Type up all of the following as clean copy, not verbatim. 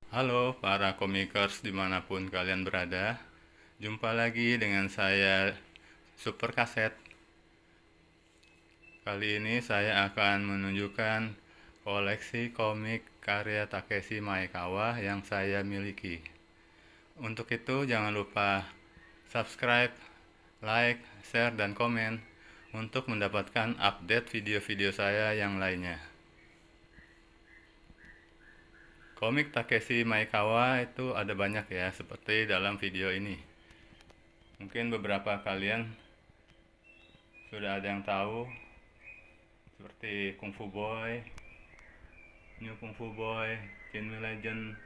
Halo para komikers dimanapun kalian berada. Jumpa lagi dengan saya Super Kaset. Kali ini saya akan menunjukkan koleksi komik karya Takeshi Maekawa yang saya miliki. Untuk itu jangan lupa subscribe, like, share, dan komen untuk mendapatkan update video-video saya yang lainnya. Komik Takeshi Maekawa itu ada banyak ya, seperti dalam video ini. Mungkin beberapa kalian sudah ada yang tahu, seperti Kung Fu Boy, New Kung Fu Boy, Jinmi Legend,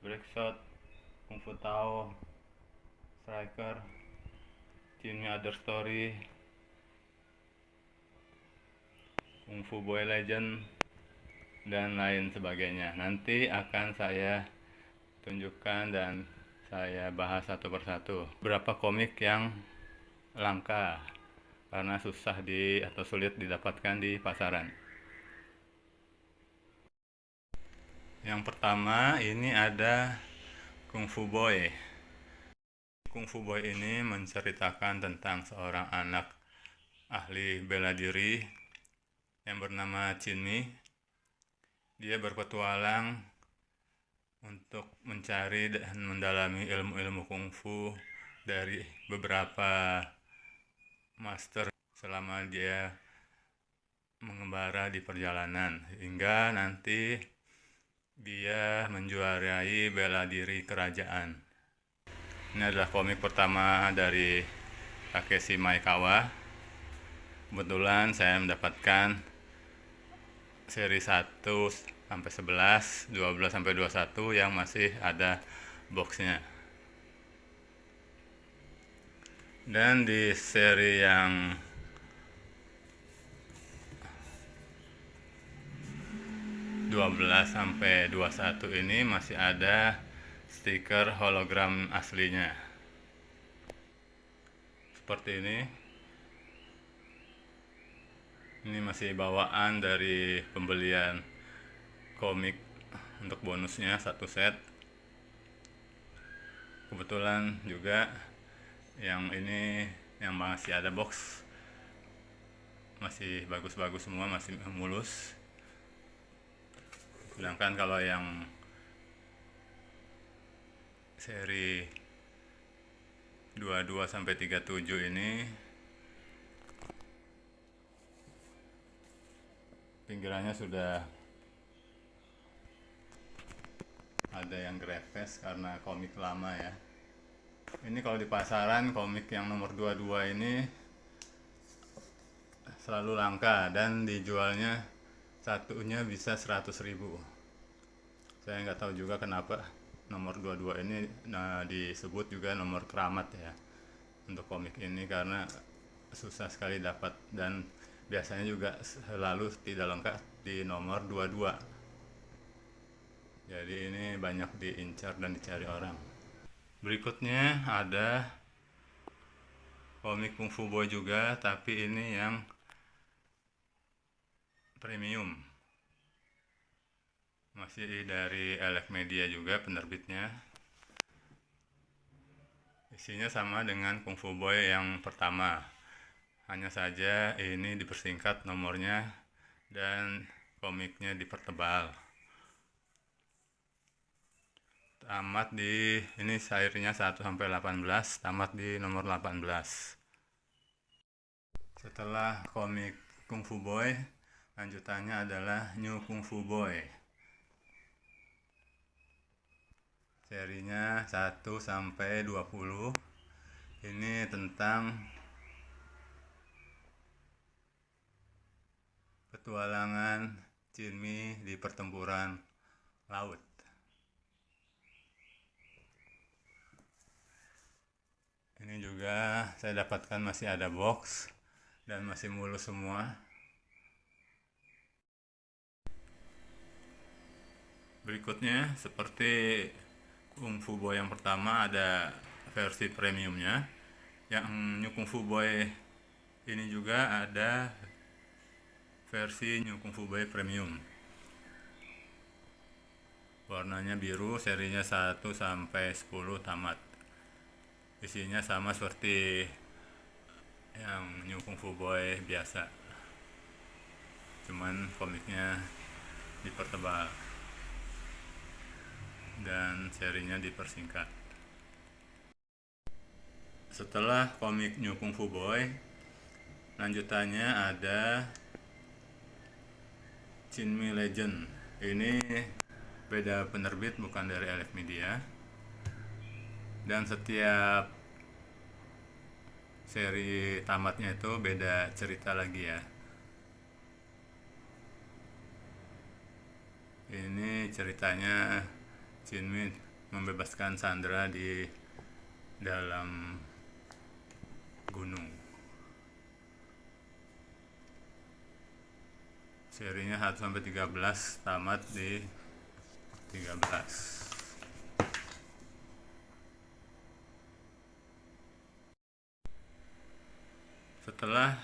Breakshot, Kung Fu Tao, Striker, Jinmi Other Story, Kung Fu Boy Legend, dan lain sebagainya. Nanti akan saya tunjukkan dan saya bahas satu persatu. Berapa komik yang langka karena susah atau sulit didapatkan di pasaran. Yang pertama ini ada Kung Fu Boy. Kung Fu Boy ini menceritakan tentang seorang anak ahli bela diri yang bernama Jinmi. Dia berpetualang untuk mencari dan mendalami ilmu-ilmu Kung Fu dari beberapa master selama dia mengembara di perjalanan, hingga nanti dia menjuarai bela diri kerajaan. Ini adalah komik pertama dari Takeshi Maekawa. Kebetulan saya mendapatkan seri 1 sampai 11, 12 sampai 21 yang masih ada boxnya. Dan di seri yang (12 sampai 21) ini masih ada stiker hologram aslinya. Seperti ini. Ini masih bawaan dari pembelian komik untuk bonusnya satu set. Kebetulan juga yang ini yang masih ada box masih bagus-bagus semua, masih mulus. Sedangkan kalau yang seri 22 sampai 37 ini pinggirannya sudah ada yang grepes karena komik lama ya. Ini kalau di pasaran komik yang nomor 22 ini selalu langka dan dijualnya satunya bisa 100.000. Saya nggak tahu juga kenapa nomor 22 ini disebut juga nomor keramat ya untuk komik ini, karena susah sekali dapat dan biasanya juga selalu tidak lengkap di nomor 22. Jadi ini banyak diincar dan dicari orang. Berikutnya ada komik Kung Fu Boy juga, tapi ini yang premium. Masih dari Elec Media juga penerbitnya. Isinya sama dengan Kung Fu Boy yang pertama. Hanya saja ini dipersingkat nomornya dan komiknya dipertebal. Tamat di ini serinya 1 sampai 18, tamat di nomor 18. Setelah komik Kung Fu Boy, lanjutannya adalah New Kung Fu Boy. Serinya 1 sampai 20. Ini tentang petualangan Jinmi di pertempuran laut. Ini juga saya dapatkan masih ada box dan masih mulus semua. Berikutnya seperti Kung Fu Boy yang pertama ada versi premiumnya. Yang New Kung Fu Boy ini juga ada versi New Kung Fu Boy Premium. Warnanya biru, serinya 1 sampai 10 tamat. Isinya sama seperti yang New Kung Fu Boy biasa, cuman komiknya dipertebal dan serinya dipersingkat. Setelah komik New Kung Fu Boy, lanjutannya ada Chinmi Legend. Ini beda penerbit, bukan dari Elec Media, dan setiap seri tamatnya itu beda cerita lagi ya. Ini ceritanya Chinmi membebaskan Sandra di dalam gunung. Serinya 1 sampai 13, tamat di 13. Setelah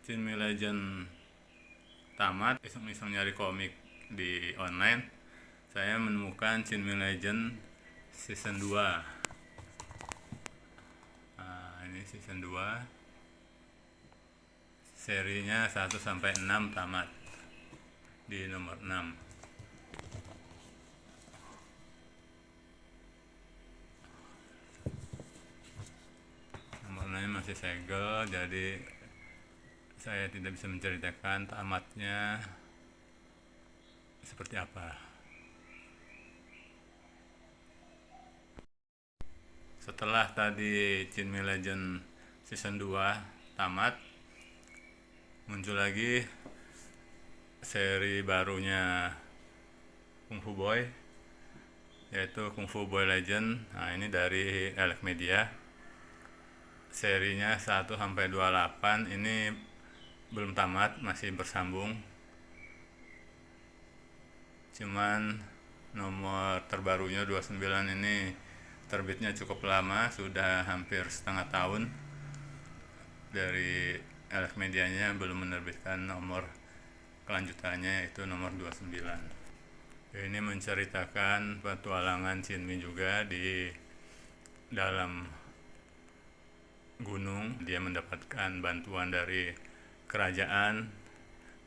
Chinmi Legend tamat, iseng-iseng nyari komik di online, saya menemukan Chinmi Legend season 2. Nah, ini season 2. Serinya 1 sampai 6 tamat di nomor 6. Nomor 6 masih segel, jadi saya tidak bisa menceritakan tamatnya seperti apa. Setelah tadi Chinmi Legend season 2 tamat, muncul lagi seri barunya Kung Fu Boy, yaitu Kung Fu Boy Legend. Nah, ini dari Elec Media. Serinya 1 sampai 28. Ini belum tamat, masih bersambung. Cuman nomor terbarunya 29 ini terbitnya cukup lama, sudah hampir setengah tahun dari Elec Medianya belum menerbitkan nomor kelanjutannya, yaitu nomor 29. Ini menceritakan petualangan Chinmi juga di dalam gunung. Dia mendapatkan bantuan dari kerajaan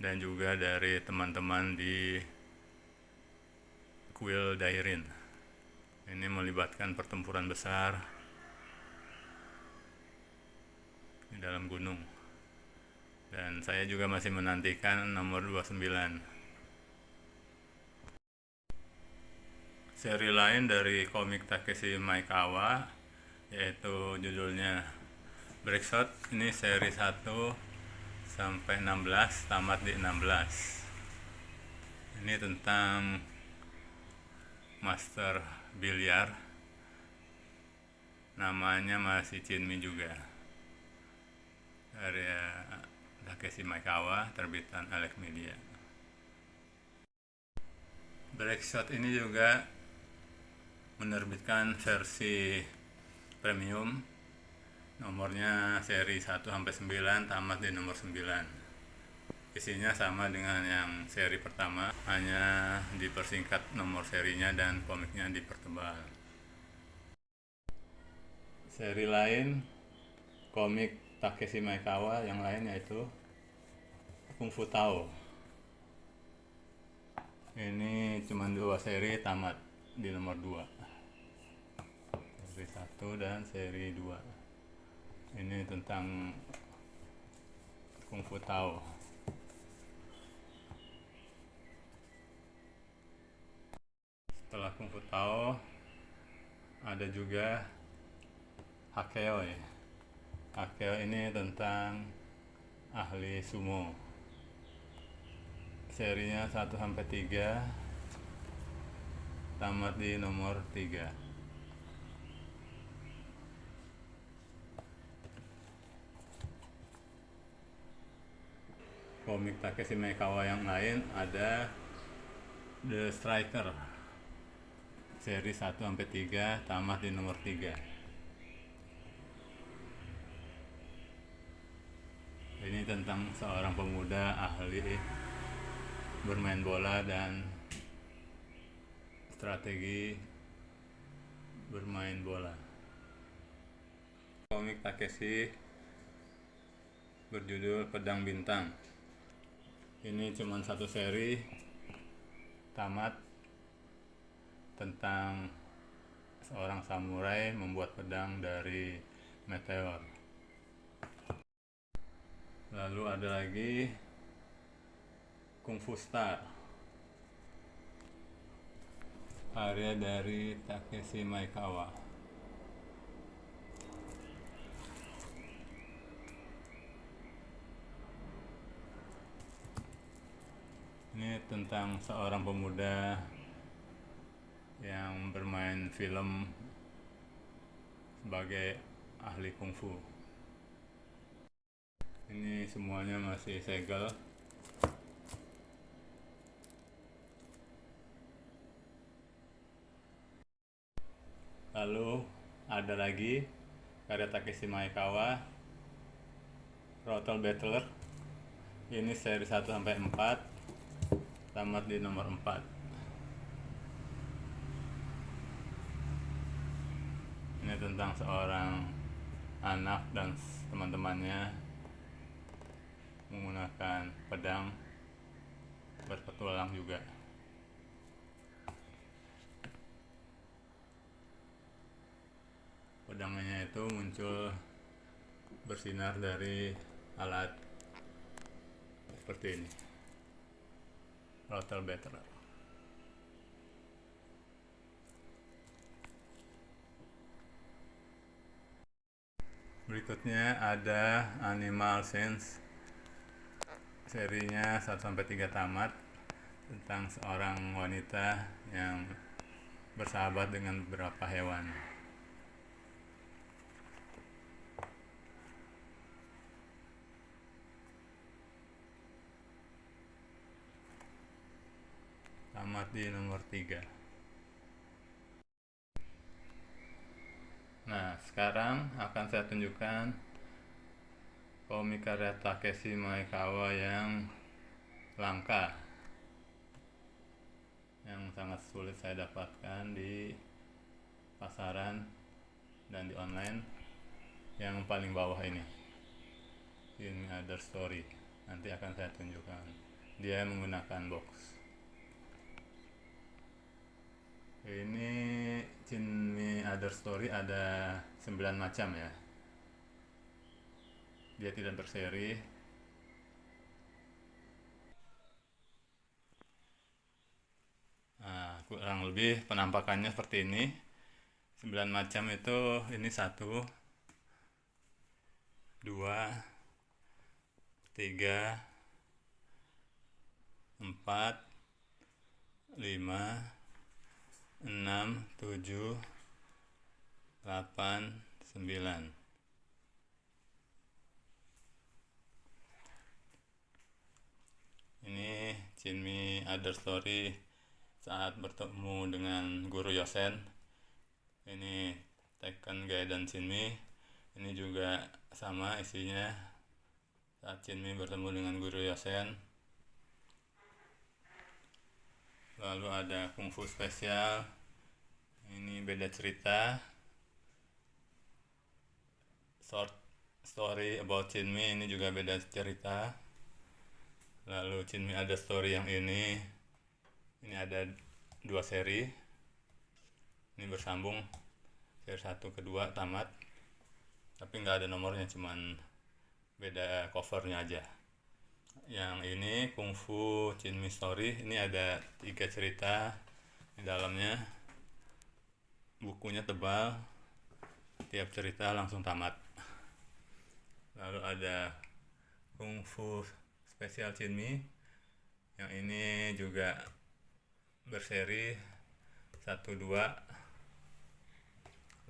dan juga dari teman-teman di kuil Dairin. Ini melibatkan pertempuran besar di dalam gunung. Dan saya juga masih menantikan nomor 29. Seri lain dari komik Takeshi Maekawa, yaitu judulnya Breakshot. Ini seri 1 sampai 16, tamat di 16. Ini tentang master biliar, namanya masih Chinmi juga, dari Takeshi Maekawa, terbitan Elec Media. Breakshot ini juga menerbitkan versi premium, nomornya seri 1 sampai 9, tamat di nomor 9. Isinya sama dengan yang seri pertama, hanya dipersingkat nomor serinya dan komiknya dipertebal. Seri lain komik Takeshi Maekawa yang lain yaitu Kung Fu Tao. Ini cuma 2 seri, tamat di nomor 2. Seri 1 dan seri 2. Ini tentang Kung Fu Tao. Setelah Kung Fu Tao ada juga Hakeo ya. Hakeo ini tentang ahli sumo. Serinya 1 sampai 3, tamat di nomor 3. Komik Takeshi Maekawa yang lain ada The Striker, seri 1 sampai 3, tamat di nomor 3. Ini tentang seorang pemuda ahli bermain bola dan strategi bermain bola. Komik Takeshi berjudul Pedang Bintang. Ini cuma satu seri tamat, tentang seorang samurai membuat pedang dari meteor. Lalu ada lagi Kung Fu Star, karya dari Takeshi Maekawa. Ini tentang seorang pemuda yang bermain film sebagai ahli kungfu. Ini semuanya masih segel. Lalu ada lagi karya Takeshi Maekawa, Rotel Battler. Ini seri 1 sampai 4, tamat di nomor 4. Ini tentang seorang anak dan teman-temannya menggunakan pedang berpetualang juga. Pedangnya itu muncul bersinar dari alat seperti ini, Rotel Battler. Berikutnya ada Animal Sense, serinya 1-3 tamat, tentang seorang wanita yang bersahabat dengan beberapa hewan. Tamat di nomor 3. Nah, sekarang akan saya tunjukkan komik karya Takeshi Maekawa yang langka, yang sangat sulit saya dapatkan di pasaran dan di online. Yang paling bawah ini Other Story, nanti akan saya tunjukkan. Dia menggunakan box. Ini Shinmi Other Story ada 9 macam ya. Dia tidak berseri. Nah, kurang lebih penampakannya seperti ini. 9 macam itu, ini 1, 2, 3, 4, 5, 6, 7, 8, 9. Ini Shinmi Other Story saat bertemu dengan guru Yosen. Ini Tekken Gaiden Shinmi. Ini juga sama isinya saat Shinmi bertemu dengan guru Yosen. Lalu ada Kung Fu Spesial. Ini beda cerita. Short Story About Shinmi, ini juga beda cerita. Lalu Shinmi Other Story yang ini ada 2 seri. Ini bersambung, seri 1 ke 2 tamat, tapi nggak ada nomornya, cuman beda covernya aja. Yang ini Kung Fu Shinmi Story, ini ada 3 cerita di dalamnya. Bukunya tebal, tiap cerita langsung tamat. Lalu ada Kung Fu Spesial Shinmi, yang ini juga berseri 1, 2.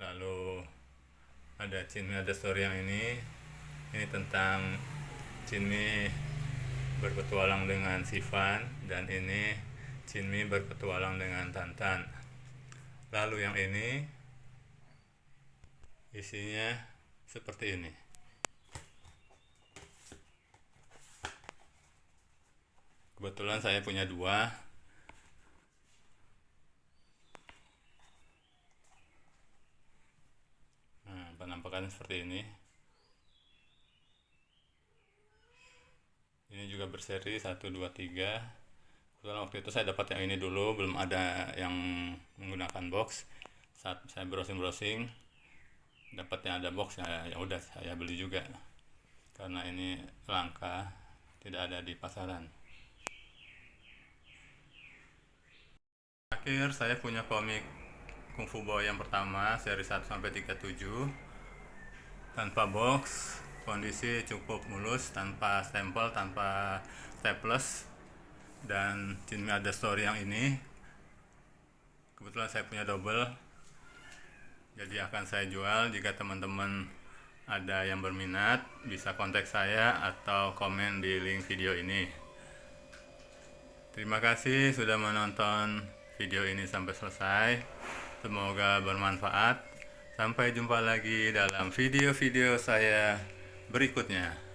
Lalu ada Shinmi Other Story yang ini tentang Shinmi berpetualang dengan Sivan, dan ini Shinmi berpetualang dengan Tantan. Lalu yang ini isinya seperti ini. Kebetulan saya punya 2. seperti ini. Ini juga berseri 1, 2, 3. Kebetulan waktu itu saya dapat yang ini dulu, belum ada yang menggunakan box. Saat saya browsing dapatnya ada box, ya udah saya beli juga karena ini langka, tidak ada di pasaran. Akhir saya punya komik Kung Fu Boy yang pertama, seri 1 sampai 37, tanpa box, kondisi cukup mulus, tanpa stempel, tanpa staples, dan ini ada story yang ini. Kebetulan saya punya double, jadi akan saya jual. Jika teman-teman ada yang berminat, bisa kontak saya atau komen di link video ini. Terima kasih sudah menonton video ini sampai selesai. Semoga bermanfaat. Sampai jumpa lagi dalam video-video saya berikutnya.